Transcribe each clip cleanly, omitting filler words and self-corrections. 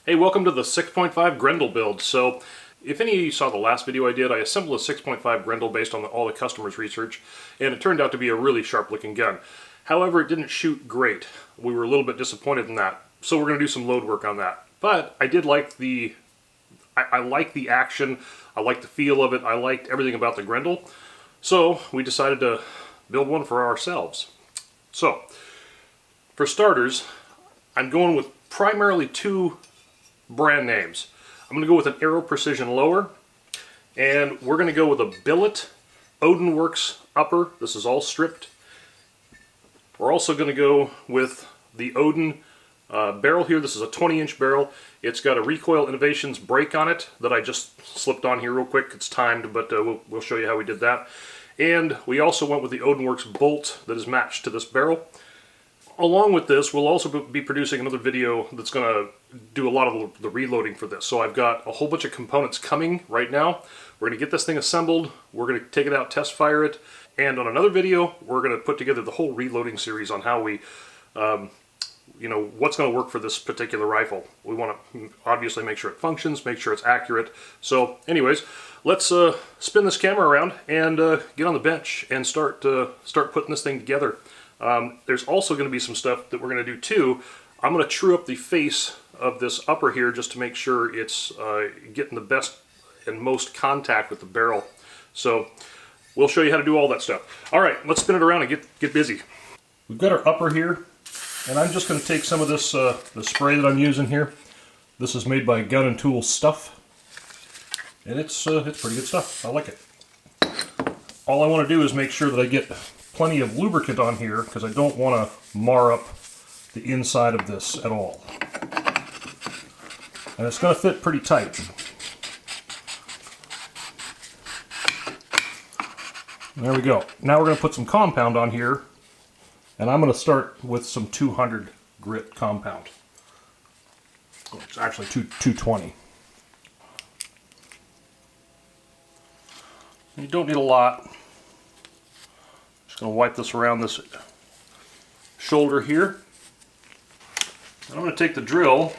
Hey, welcome to the 6.5 Grendel build. So, if any of you saw the last video I did, I assembled a 6.5 Grendel based on all the customers' research, and it turned out to be a really sharp-looking gun. However, it didn't shoot great. We were a little bit disappointed in that, so we're going to do some load work on that. But I did like the... I like the action, I like the feel of it, I liked everything about the Grendel, so we decided to build one for ourselves. So, for starters, I'm going with primarily two brand names. I'm going to go with an Aero Precision lower, and we're going to go with a Billet Odin Works upper. This is all stripped. We're also going to go with the Odin barrel here. This is a 20-inch barrel. It's got a Recoil Innovations brake on it that I just slipped on here real quick. It's timed, but we'll show you how we did that. And we also went with the Odin Works bolt that is matched to this barrel. Along with this, we'll also be producing another video that's going to do a lot of the reloading for this. So I've got a whole bunch of components coming right now. We're going to get this thing assembled, we're going to take it out, test fire it, and on another video, we're going to put together the whole reloading series on how we, what's going to work for this particular rifle. We want to obviously make sure it functions, make sure it's accurate. So anyways, let's spin this camera around and get on the bench and start putting this thing together. There's also going to be some stuff that we're going to do too. I'm going to true up the face of this upper here just to make sure it's getting the best and most contact with the barrel. So we'll show you how to do all that stuff. Alright, let's spin it around and get busy. We've got our upper here, and I'm just going to take some of this the spray that I'm using here. This is made by Gun and Tool Stuff, and it's pretty good stuff. I like it. All I want to do is make sure that I get plenty of lubricant on here because I don't want to mar up the inside of this at all. And it's going to fit pretty tight. There we go. Now we're going to put some compound on here, and I'm going to start with some 200 grit compound. Oh, it's actually 220. You don't need a lot. Just going to wipe this around this shoulder here. I'm going to take the drill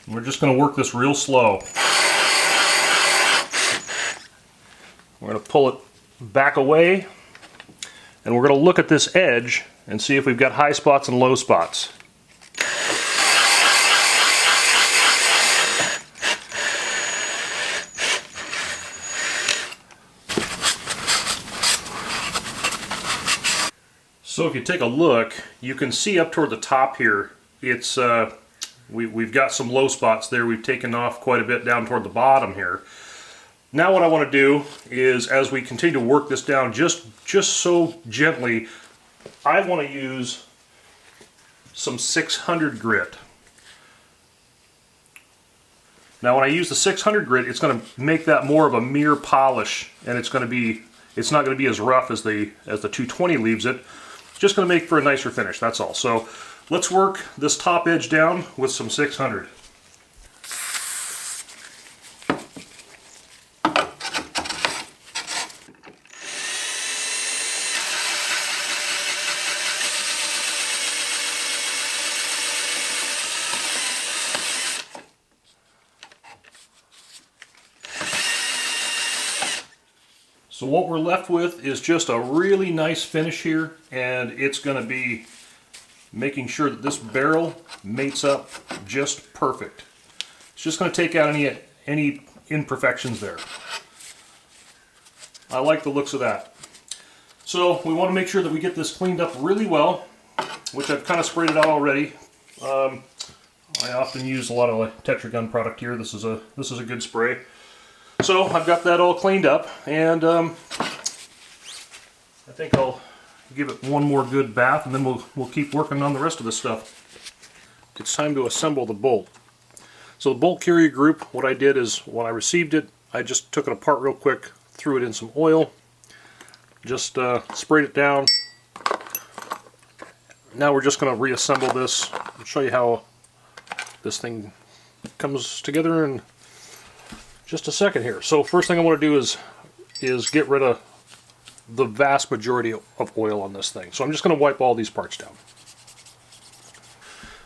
and we're just going to work this real slow. We're going to pull it back away, and we're going to look at this edge and see if we've got high spots and low spots. So if you take a look, you can see up toward the top here, it's we've got some low spots there. We've taken off quite a bit down toward the bottom here. Now what I want to do is, as we continue to work this down just so gently, I want to use some 600 grit. Now when I use the 600 grit, it's going to make that more of a mere polish, and it's not going to be as rough as the 220 leaves it. Just going to make for a nicer finish, that's all. So let's work this top edge down with some 600. So what we're left with is just a really nice finish here, and it's going to be making sure that this barrel mates up just perfect. It's just going to take out any imperfections there. I like the looks of that. So we want to make sure that we get this cleaned up really well, which I've kind of sprayed it out already. I often use a lot of Tetragun product here. This is a good spray. So I've got that all cleaned up, and I think I'll give it one more good bath, and then we'll keep working on the rest of this stuff. It's time to assemble the bolt. So the bolt carrier group, what I did is when I received it, I just took it apart real quick, threw it in some oil, just sprayed it down. Now we're just going to reassemble this. I'll show you how this thing comes together in just a second here. So first thing I want to do is get rid of the vast majority of oil on this thing. So I'm just going to wipe all these parts down.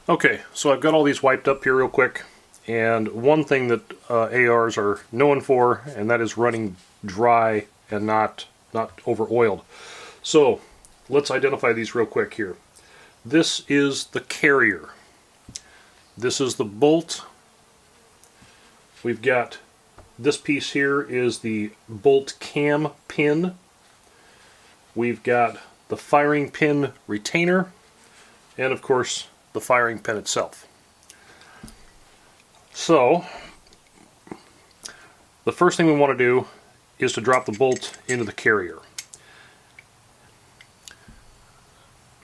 Okay, so I've got all these wiped up here real quick. And one thing that ARs are known for, and that is running dry and not over-oiled. So let's identify these real quick here. This is the carrier. This is the bolt. We've got this piece here is the bolt cam pin. We've got the firing pin retainer, and of course the firing pin itself. So the first thing we want to do is to drop the bolt into the carrier.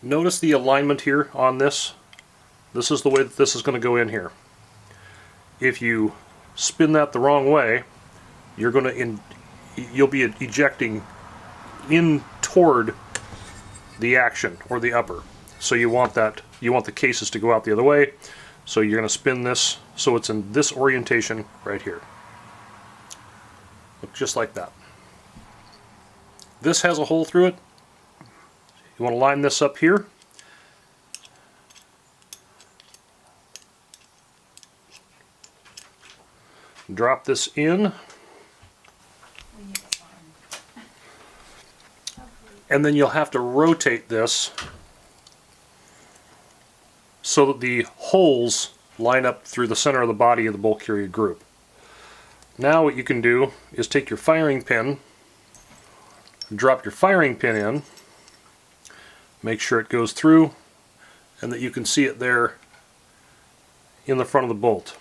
Notice the alignment here on this. This is the way that this is going to go in here. If you spin that the wrong way, you'll be ejecting in toward the action or the upper. So you want the cases to go out the other way. So you're going to spin this so it's in this orientation right here. Look just like that. This has a hole through it. You want to line this up here. Drop this in. And then you'll have to rotate this so that the holes line up through the center of the body of the bolt carrier group. Now what you can do is take your firing pin, drop your firing pin in, make sure it goes through, and that you can see it there in the front of the bolt.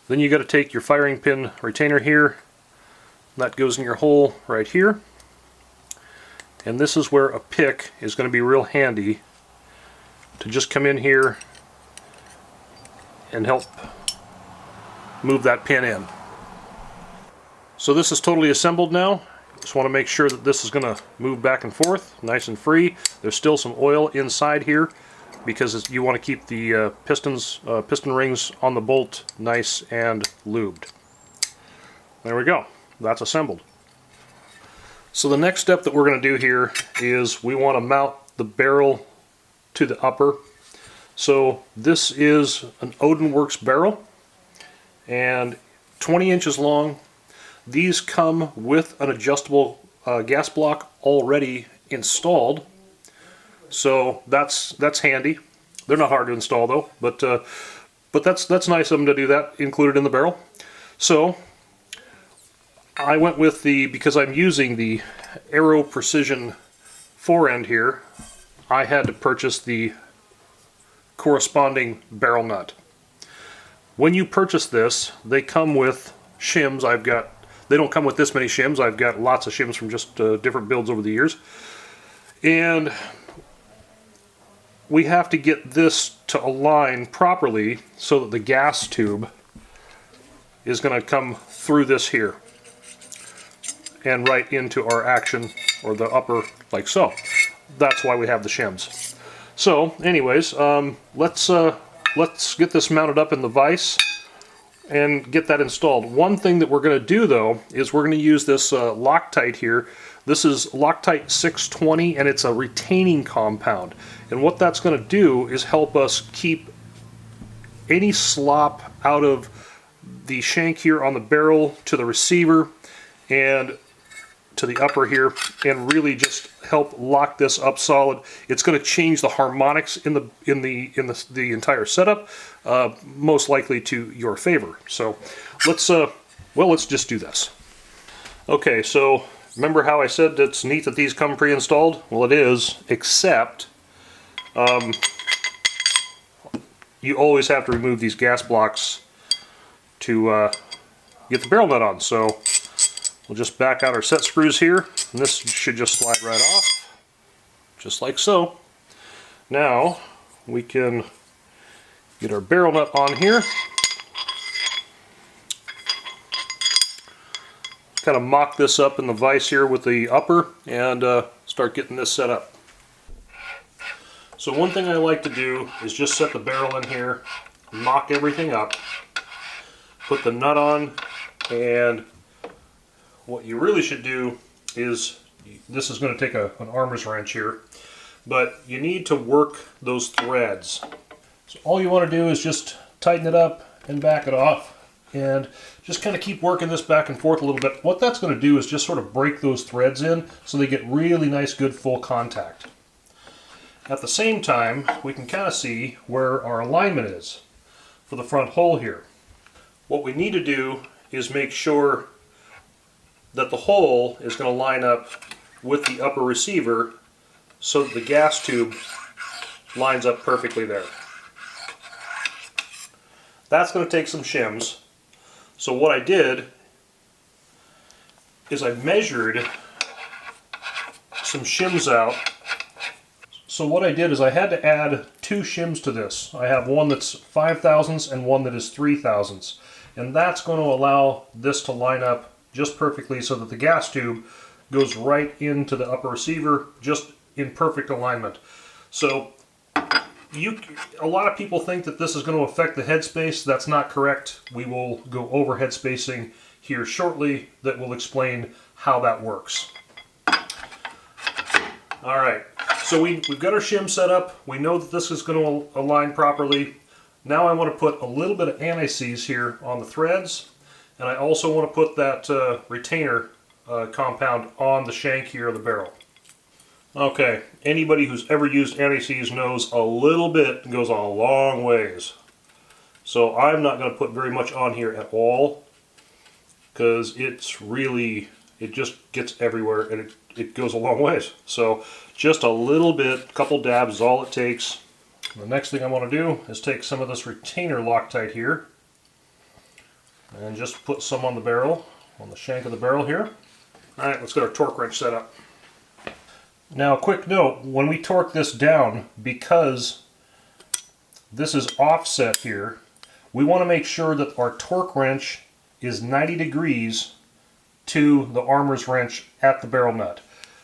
Then you got to take your firing pin retainer here, that goes in your hole right here, and this is where a pick is going to be real handy to just come in here and help move that pin in. So this is totally assembled now. Just want to make sure that this is going to move back and forth nice and free. There's still some oil inside here because you want to keep the piston rings on the bolt nice and lubed. There we go. That's assembled. So the next step that we're going to do here is we want to mount the barrel to the upper. So this is an Odin Works barrel and 20 inches long. These come with an adjustable gas block already installed, so that's handy. They're not hard to install though, but that's nice of them to do that included in the barrel. So I went with because I'm using the Aero Precision forend here, I had to purchase the corresponding barrel nut. When you purchase this, they come with shims. They don't come with this many shims. I've got lots of shims from just different builds over the years. And we have to get this to align properly so that the gas tube is going to come through this here and right into our action or the upper like so. That's why we have the shims. So anyways, let's get this mounted up in the vise and get that installed. One thing that we're going to do though is we're going to use this Loctite here. This is Loctite 620 and it's a retaining compound. And what that's going to do is help us keep any slop out of the shank here on the barrel to the receiver and to the upper here, and really just help lock this up solid. It's going to change the harmonics in the entire setup, most likely to your favor. So let's just do this. Okay, so remember how I said it's neat that these come pre-installed? Well, it is, except you always have to remove these gas blocks to get the barrel nut on. So we'll just back out our set screws here, and this should just slide right off, just like so. Now we can get our barrel nut on here, kind of mock this up in the vise here with the upper, and start getting this set up. So one thing I like to do is just set the barrel in here, mock everything up, put the nut on, and what you really should do is this is going to take an armor's wrench here, but you need to work those threads. So all you want to do is just tighten it up and back it off, and just kind of keep working this back and forth a little bit. What that's going to do is just sort of break those threads in so they get really nice, good full contact. At the same time, we can kind of see where our alignment is for the front hole here. What we need to do is make sure that the hole is going to line up with the upper receiver so that the gas tube lines up perfectly there. That's going to take some shims. So what I did is I measured some shims out. So what I did is I had to add 2 shims to this. I have one that's 5 thousandths and one that is 3 thousandths. And that's going to allow this to line up just perfectly so that the gas tube goes right into the upper receiver, just in perfect alignment. So a lot of people think that this is going to affect the headspace. That's not correct. We will go over head spacing here shortly that will explain how that works. Alright, so we've got our shim set up. We know that this is going to align properly. Now I want to put a little bit of anti-seize here on the threads, and I also want to put that retainer compound on the shank here of the barrel. Okay, anybody who's ever used anti-seize knows a little bit goes a long ways. So I'm not going to put very much on here at all, because it just gets everywhere and it goes a long ways. So just a little bit, a couple dabs is all it takes. The next thing I want to do is take some of this retainer Loctite here and just put some on the barrel, on the shank of the barrel here. Alright, let's get our torque wrench set up. Now, a quick note, when we torque this down, because this is offset here, we want to make sure that our torque wrench is 90 degrees to the armor's wrench at the barrel nut.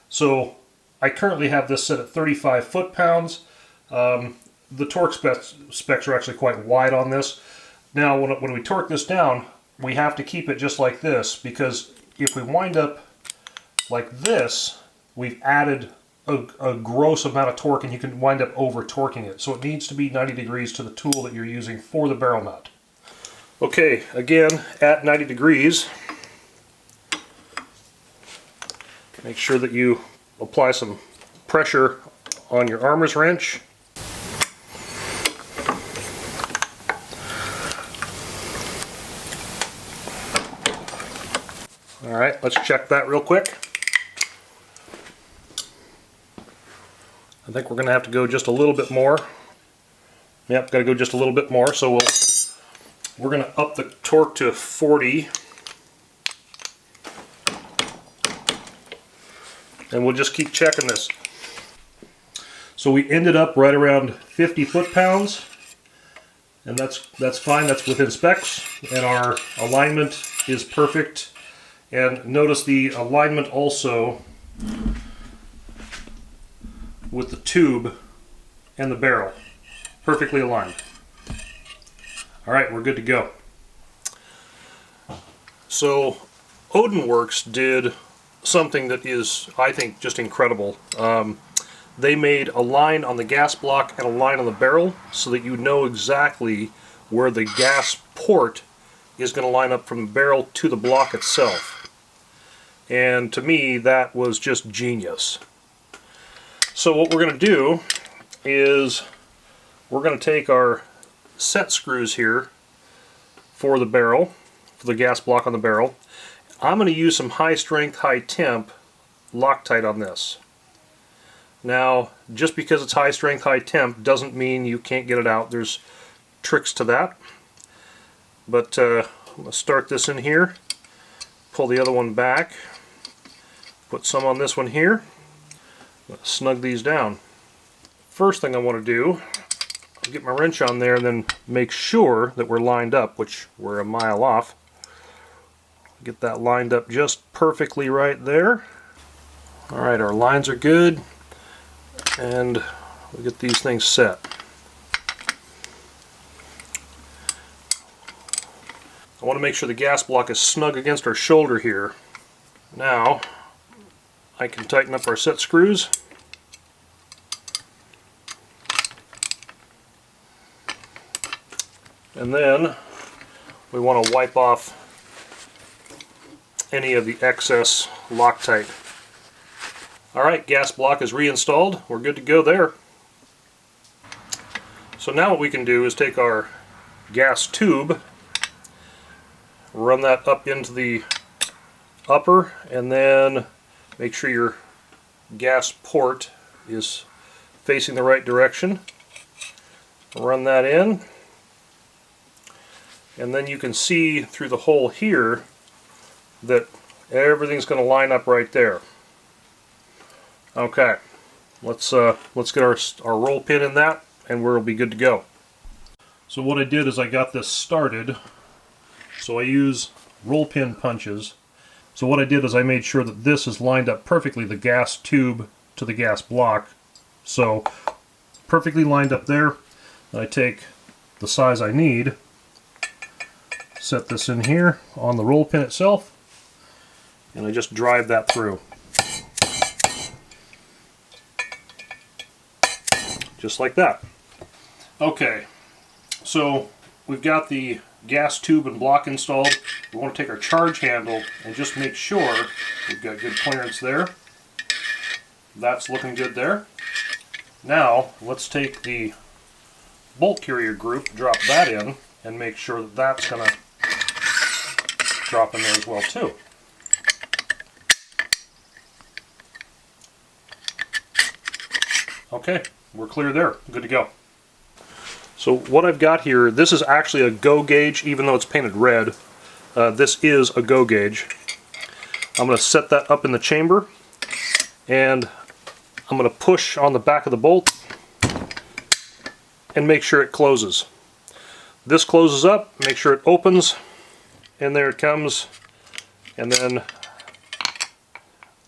So I currently have this set at 35 foot-pounds. The torque specs are actually quite wide on this. Now, when we torque this down, we have to keep it just like this, because if we wind up like this, we've added a gross amount of torque and you can wind up over torquing it. So it needs to be 90 degrees to the tool that you're using for the barrel nut. Okay, again, at 90 degrees, make sure that you apply some pressure on your armor's wrench. Alright, let's check that real quick. I think we're going to have to go just a little bit more. Yep, got to go just a little bit more. So we're going to up the torque to 40. And we'll just keep checking this. So we ended up right around 50 foot-pounds. And that's fine, that's within specs. And our alignment is perfect. And notice the alignment also with the tube and the barrel. Perfectly aligned. Alright, we're good to go. So Odin Works did something that is, I think, just incredible. They made a line on the gas block and a line on the barrel so that you know exactly where the gas port is going to line up from the barrel to the block itself. And to me, that was just genius. So what we're going to do is we're going to take our set screws here for the barrel, for the gas block on the barrel. I'm going to use some high strength, high temp Loctite on this. Now, just because it's high strength, high temp doesn't mean you can't get it out. There's tricks to that. But let's start this in here, pull the other one back, put some on this one here, snug these down. First thing I want to do, I'll get my wrench on there and then make sure that we're lined up, which we're a mile off. Get that lined up just perfectly right there. Alright, our lines are good, and we'll get these things set. I want to make sure the gas block is snug against our shoulder here. Now, I can tighten up our set screws. And then we want to wipe off any of the excess Loctite. Alright, gas block is reinstalled. We're good to go there. So now what we can do is take our gas tube, run that up into the upper, and then make sure your gas port is facing the right direction. Run that in, and then you can see through the hole here that everything's going to line up right there. Okay, let's get our roll pin in that, and we'll be good to go. So what I did is I got this started. So I use roll pin punches. So what I did is I made sure that this is lined up perfectly, the gas tube to the gas block. So perfectly lined up there. And I take the size I need, set this in here on the roll pin itself, and I just drive that through. Just like that. Okay, so we've got the gas tube and block installed. We want to take our charge handle and just make sure we've got good clearance there. That's looking good there. Now let's take the bolt carrier group, drop that in, and make sure that that's going to drop in there as well too. Okay, we're clear there. Good to go. So what I've got here, this is actually a go gauge, even though it's painted red. This is a go gauge. I'm going to set that up in the chamber, and I'm going to push on the back of the bolt and make sure it closes. This closes up, make sure it opens, and there it comes, and then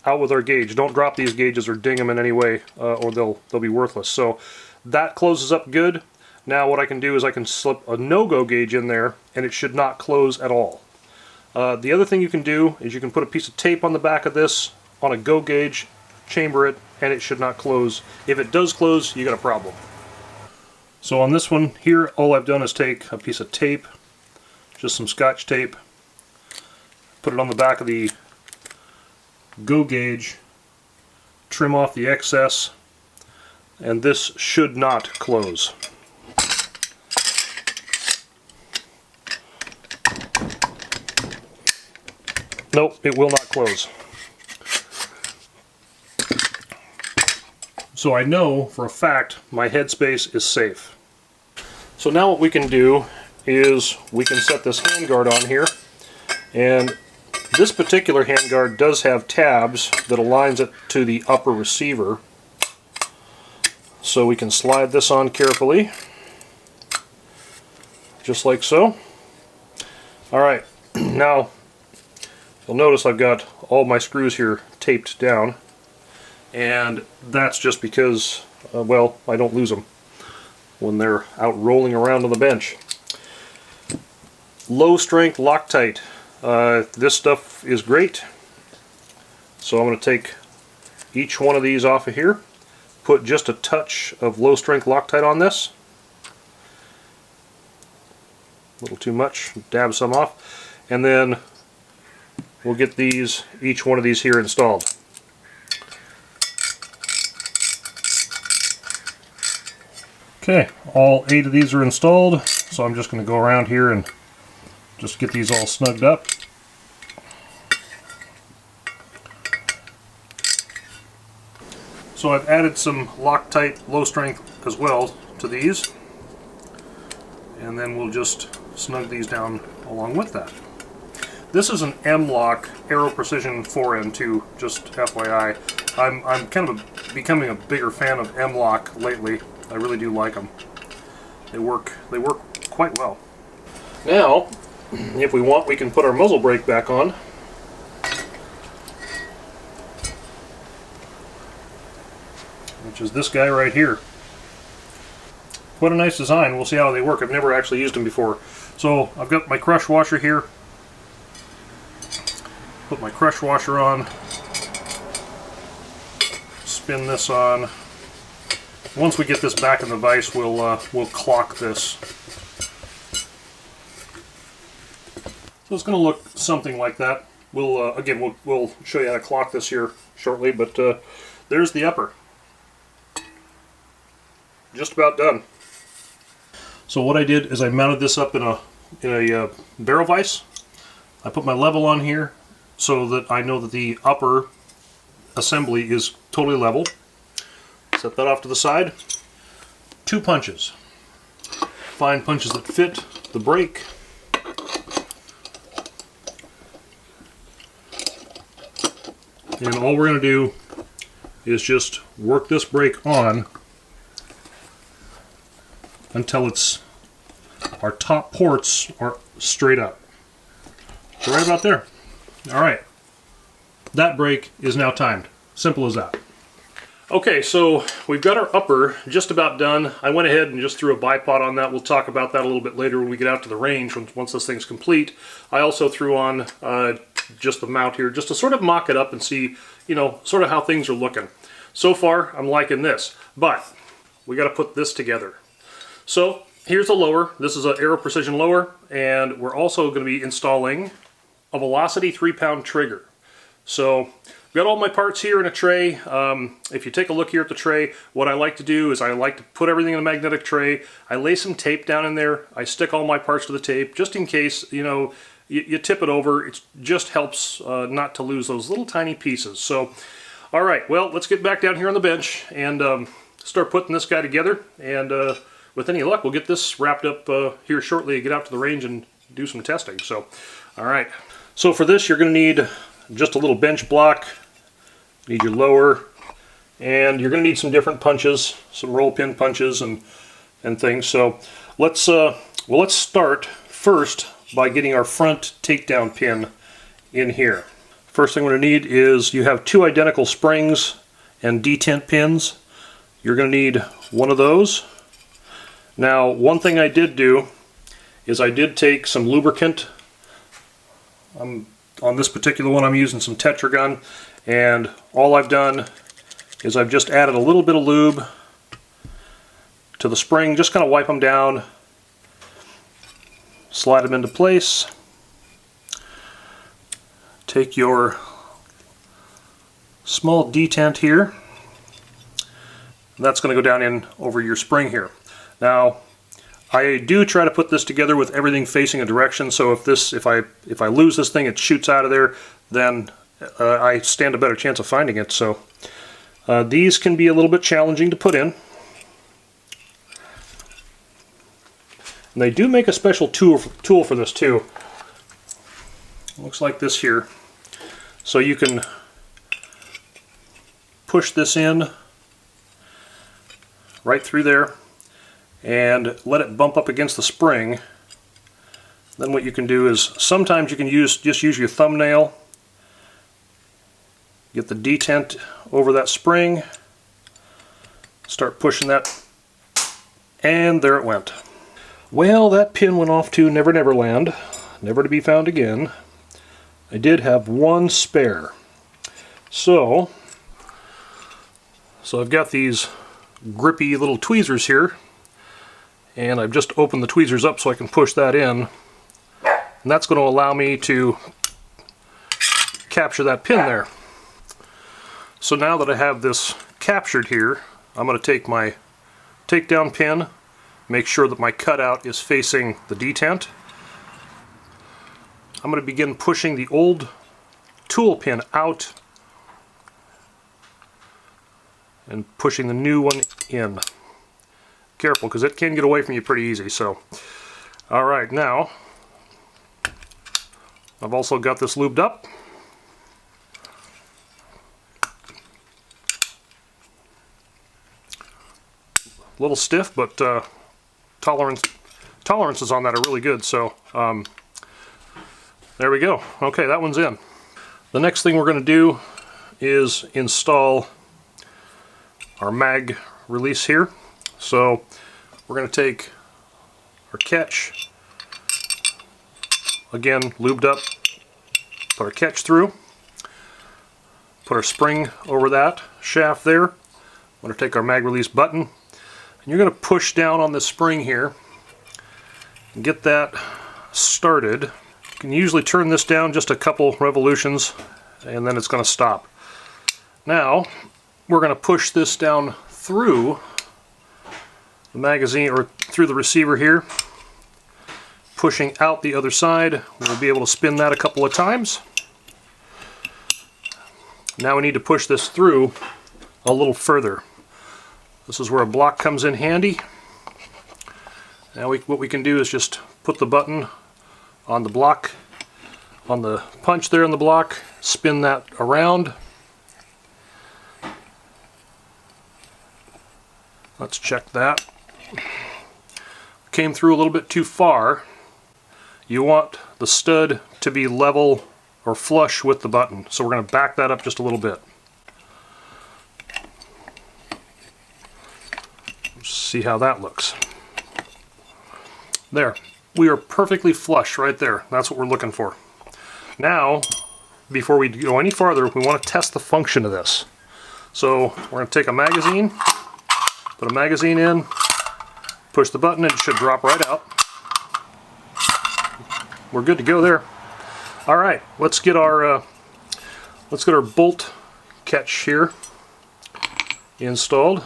out with our gauge. Don't drop these gauges or ding them in any way, or they'll be worthless. So that closes up good. Now what I can do is I can slip a no-go gauge in there, and it should not close at all. The other thing you can do is you can put a piece of tape on the back of this on a go gauge, chamber it, and it should not close. If it does close, you got a problem. So on this one here, all I've done is take a piece of tape, just some Scotch tape, put it on the back of the go gauge, trim off the excess, and this should not close. Nope, it will not close. So I know for a fact my headspace is safe. So now what we can do is we can set this handguard on here, and this particular handguard does have tabs that aligns it to the upper receiver. So we can slide this on carefully, just like so. Alright, now you'll notice I've got all my screws here taped down, and that's just because, well, I don't lose them when they're out rolling around on the bench. Low strength Loctite. This stuff is great. So I'm going to take each one of these off of here, put just a touch of low strength Loctite on this. A little too much, dab some off, and then we'll get each one of these here installed. Okay, all 8 of these are installed, so I'm just going to go around here and just get these all snugged up. So I've added some Loctite low strength as well to these, and then we'll just snug these down along with that. This is an M-Lock Aero Precision 4N2, just FYI. I'm kind of becoming a bigger fan of M-Lock lately. I really do like them. They work quite well. Now, if we want, we can put our muzzle brake back on. Which is this guy right here. What a nice design. We'll see how they work. I've never actually used them before. So I've got my crush washer here. Put my crush washer on. spin this on. Once we get this back in the vise, we'll clock this. So it's going to look something like that. We'll again we'll show you how to clock this here shortly, but there's the upper. Just about done. So what I did is I mounted this up in a barrel vise. I put my level on here so that I know that the upper assembly is totally level. Set that off to the side. 2 punches. Find punches that fit the break. And all we're going to do is just work this brake on until our top ports are straight up. So right about there. Alright. That brake is now timed. Simple as that. Okay, so we've got our upper just about done. I went ahead and just threw a bipod on that. We'll talk about that a little bit later when we get out to the range, once this thing's complete. I also threw on just the mount here, just to sort of mock it up and see, you know, sort of how things are looking. So far, I'm liking this, but we got to put this together. So here's a lower. This is an Aero Precision lower, and we're also going to be installing a Velocity 3-pound trigger. So I've got all my parts here in a tray. If you take a look here at the tray, what I like to do is I like to put everything in a magnetic tray. I lay some tape down in there. I stick all my parts to the tape just in case, you know, you tip it over. It just helps not to lose those little tiny pieces. So, all right, well, let's get back down here on the bench and start putting this guy together. And with any luck, we'll get this wrapped up here shortly and get out to the range and do some testing. So, all right. So for this, you're going to need just a little bench block, need your lower, and you're going to need some different punches, some roll pin punches and things. So let's start first by getting our front takedown pin in here. First thing we're going to need is you have 2 identical springs and detent pins. You're going to need one of those. Now, one thing I did do is I did take some lubricant. On this particular one, I'm using some Tetragun, and all I've done is I've just added a little bit of lube to the spring, just kind of wipe them down, slide them into place. Take your small detent here, and that's going to go down in over your spring here. Now, I do try to put this together with everything facing a direction, so if I lose this thing, it shoots out of there, then I stand a better chance of finding it. So these can be a little bit challenging to put in. And they do make a special tool for this too. Looks like this here. So you can push this in right through there and let it bump up against the spring. Then what you can do is sometimes you can just use your thumbnail, get the detent over that spring, start pushing that, and there it went. Well, that pin went off to Never Never Land, never to be found again. I did have one spare. So I've got these grippy little tweezers here, and I've just opened the tweezers up so I can push that in, and that's going to allow me to capture that pin there. So now that I have this captured here, I'm going to take my takedown pin, make sure that my cutout is facing the detent. I'm going to begin pushing the old tool pin out and pushing the new one in. Careful, because it can get away from you pretty easy. So, alright, now I've also got this lubed up. A little stiff, but tolerances on that are really good. So there we go. Okay, that one's in. The next thing we're going to do is install our mag release here. So we're going to take our catch, again lubed up, put our catch through, Put our spring over that shaft there. I'm going to take our mag release button, and you're going to push down on this spring here and get that started. You can usually turn this down just a couple revolutions and then it's going to stop. Now we're going to push this down through the magazine, or through the receiver here, pushing out the other side. We'll be able to spin that a couple of times. Now we need to push this through a little further. This is where a block comes in handy. Now what we can do is just put the button on the block, on the punch there on the block, spin that around. Let's check that. Came through a little bit too far. You want the stud to be level or flush with the button, so we're going to back that up just a little bit. See how that looks. There. We are perfectly flush right there. That's what we're looking for. Now, before we go any farther, we want to test the function of this. So we're going to take a magazine, put a magazine in, push the button, and it should drop right out. We're good to go there. All right, let's get our bolt catch here installed.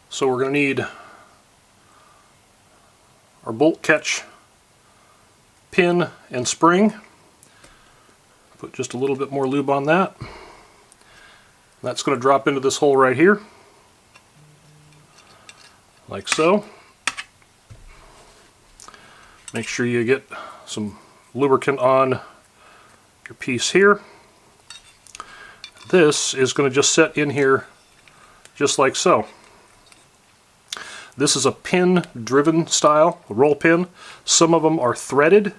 So we're going to need our bolt catch pin and spring. Put just a little bit more lube on that. That's going to drop into this hole right here, like so. Make sure you get some lubricant on your piece here. This is going to just set in here just like so. This is a pin-driven style, a roll pin. Some of them are threaded.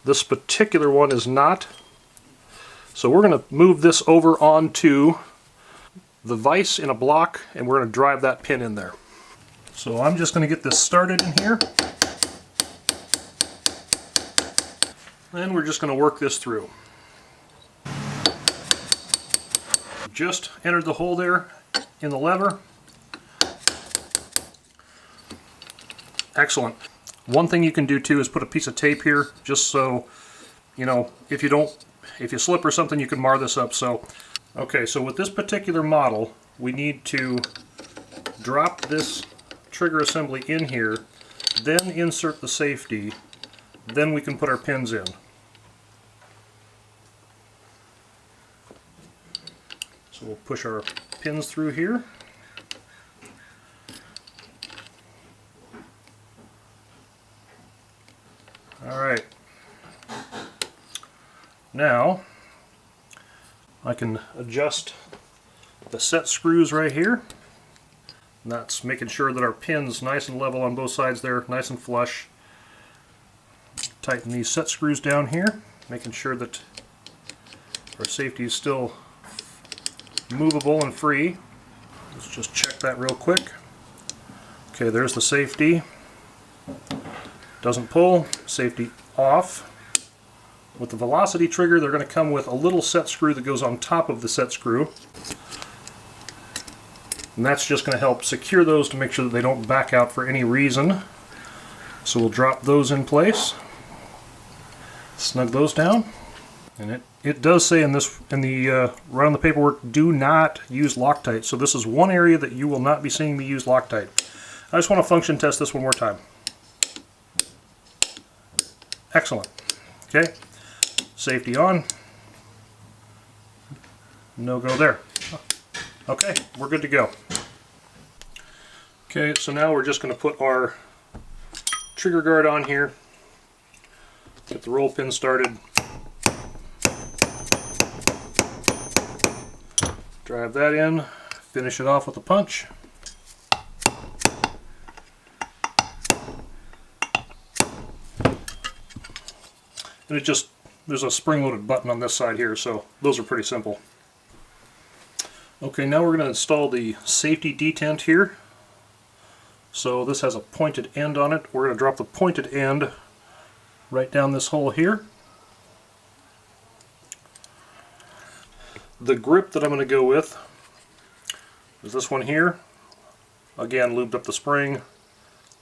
This particular one is not. So we're going to move this over onto the vise in a block, and we're going to drive that pin in there. So I'm just going to get this started in here. And we're just going to work this through. Just entered the hole there in the lever. Excellent. One thing you can do too is put a piece of tape here, just so, you know, if you slip or something, you can mar this up. So, okay, so with this particular model, we need to drop this trigger assembly in here, then insert the safety, then we can put our pins in. So we'll push our pins through here. Alright, now I can adjust the set screws right here. And that's making sure that our pin's nice and level on both sides there, nice and flush. Tighten these set screws down here, making sure that our safety is still movable and free. Let's just check that real quick. Okay, there's the safety. Doesn't pull, safety off. With the velocity trigger, they're going to come with a little set screw that goes on top of the set screw. And that's just going to help secure those to make sure that they don't back out for any reason. So we'll drop those in place. Snug those down. And it does say right on the paperwork, do not use Loctite. So this is one area that you will not be seeing me use Loctite. I just want to function test this one more time. Excellent. Okay, safety on. No go there. Okay, we're good to go. Okay, so now we're just going to put our trigger guard on here. Get the roll pin started. Drive that in. Finish it off with a punch. And there's a spring-loaded button on this side here, so those are pretty simple. Okay, now we're going to install the safety detent here. So this has a pointed end on it. We're going to drop the pointed end right down this hole here. The grip that I'm going to go with is this one here. Again, lubed up the spring.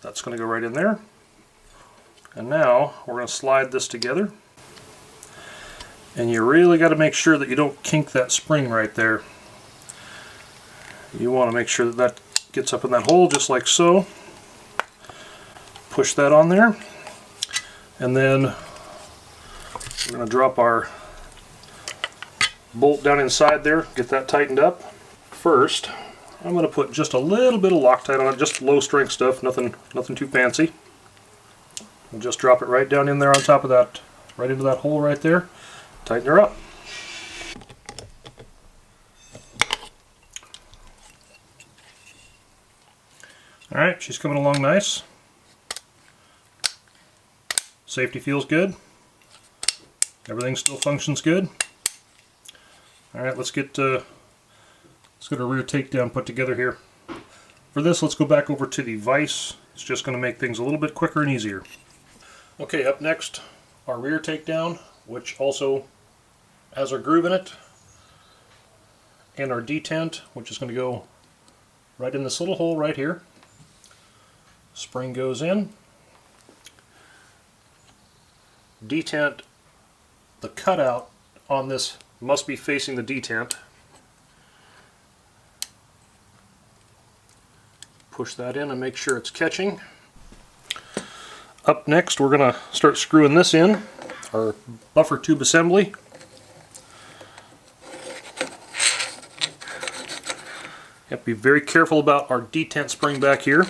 That's going to go right in there. And now we're going to slide this together. And you really got to make sure that you don't kink that spring right there. You want to make sure that that gets up in that hole just like so. Push that on there. And then we're going to drop our bolt down inside there, get that tightened up. First, I'm going to put just a little bit of Loctite on it, just low strength stuff, nothing too fancy. And just drop it right down in there on top of that, right into that hole right there. Tighten her up. Alright, she's coming along nice. Safety feels good. Everything still functions good. Alright, let's get a rear takedown put together here. For this, let's go back over to the vise. It's just going to make things a little bit quicker and easier. Okay, up next, our rear takedown, which also has our groove in it, and our detent, which is going to go right in this little hole right here. Spring goes in. Detent, the cutout on this must be facing the detent. Push that in and make sure it's catching. Up next, we're going to start screwing this in, our buffer tube assembly. You have to be very careful about our detent spring back here.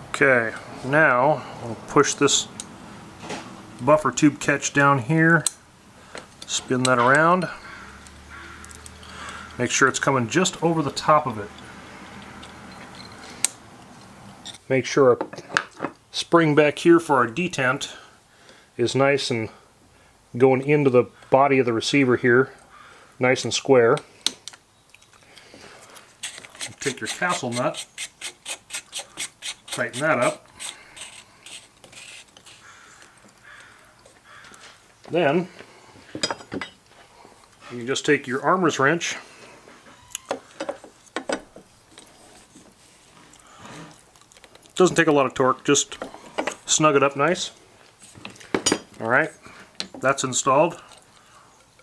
Okay, now we'll push this buffer tube catch down here, spin that around, make sure it's coming just over the top of it. Make sure our spring back here for our detent is nice and going into the body of the receiver here, nice and square. Take your castle nut, tighten that up. Then you just take your armor's wrench, doesn't take a lot of torque, just snug it up nice. Alright, that's installed.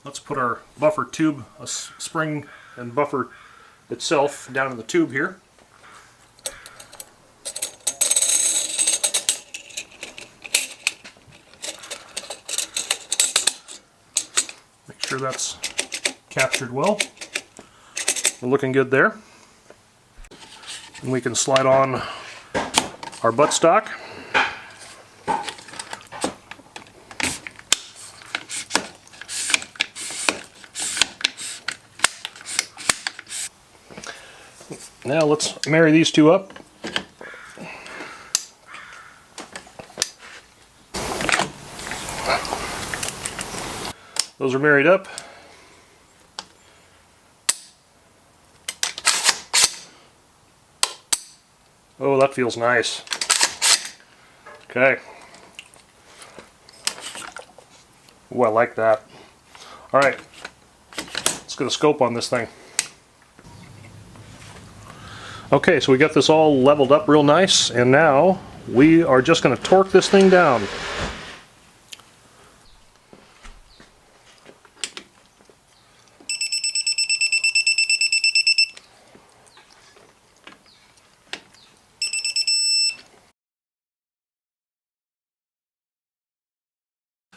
Let's put our buffer tube, a spring and buffer itself down in the tube here. Make sure that's captured well. We're looking good there. And we can slide on our buttstock. Now let's marry these two up. Those are married up. Oh, that feels nice. Okay. Oh, I like that. Alright, let's get a scope on this thing. Okay, so we got this all leveled up real nice, and now we are just going to torque this thing down.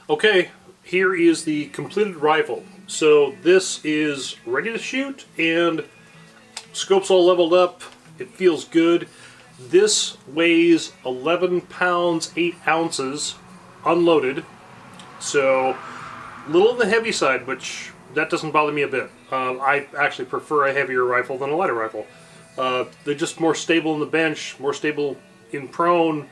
Okay, here is the completed rifle. So this is ready to shoot, and scope's all leveled up. It feels good. This weighs 11 pounds 8 ounces unloaded, so a little on the heavy side, which that doesn't bother me a bit. I actually prefer a heavier rifle than a lighter rifle. They're just more stable in the bench, more stable in prone,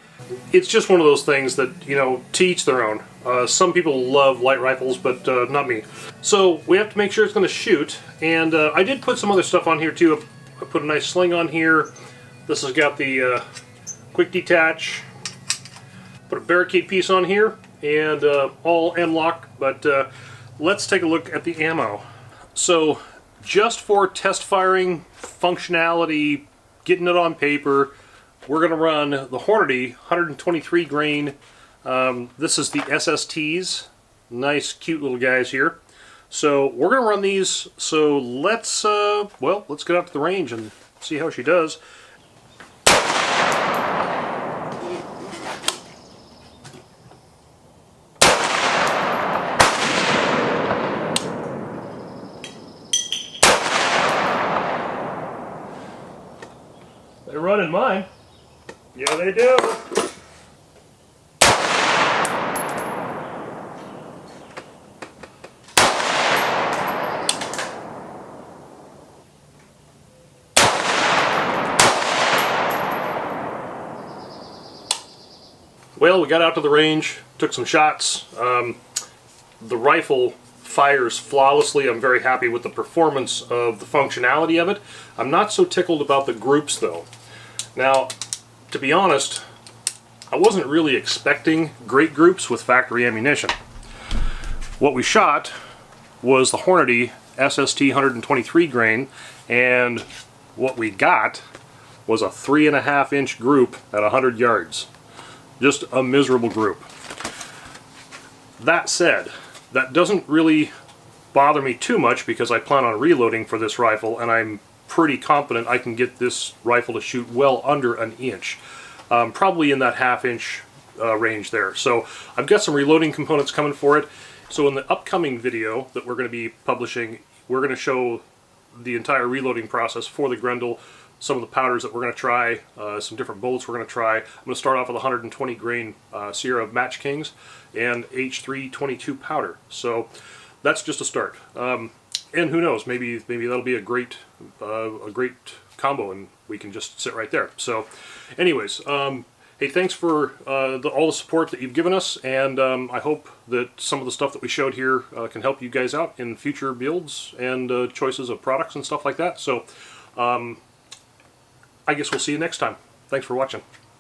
it's just one of those things that, you know, to each their own. Some people love light rifles, but not me. So we have to make sure it's going to shoot, and I did put some other stuff on here too. I put a nice sling on here. This has got the quick detach. Put a barricade piece on here, and all M-lock, but let's take a look at the ammo. So just for test firing, functionality, getting it on paper, we're going to run the Hornady 123 grain. This is the SSTs. Nice, cute little guys here. So we're going to run these. So let's get out to the range and see how she does. They run in mine. Yeah, they do. Well, we got out to the range, took some shots. The rifle fires flawlessly. I'm very happy with the performance of the functionality of it. I'm not so tickled about the groups though. Now, to be honest, I wasn't really expecting great groups with factory ammunition. What we shot was the Hornady SST 123 grain, and what we got was a 3.5 inch group at 100 yards. Just a miserable group. That said, that doesn't really bother me too much because I plan on reloading for this rifle, and I'm pretty confident I can get this rifle to shoot well under an inch. Probably in that 1/2 inch range there. So I've got some reloading components coming for it. So in the upcoming video that we're going to be publishing, we're going to show the entire reloading process for the Grendel, some of the powders that we're going to try, some different bullets we're going to try. I'm going to start off with 120 grain Sierra Match Kings and H322 powder. So that's just a start. And who knows, maybe that'll be a great combo, and we can just sit right there. So, anyways, hey, thanks for all the support that you've given us, and I hope that some of the stuff that we showed here can help you guys out in future builds and choices of products and stuff like that. So, I guess we'll see you next time. Thanks for watching.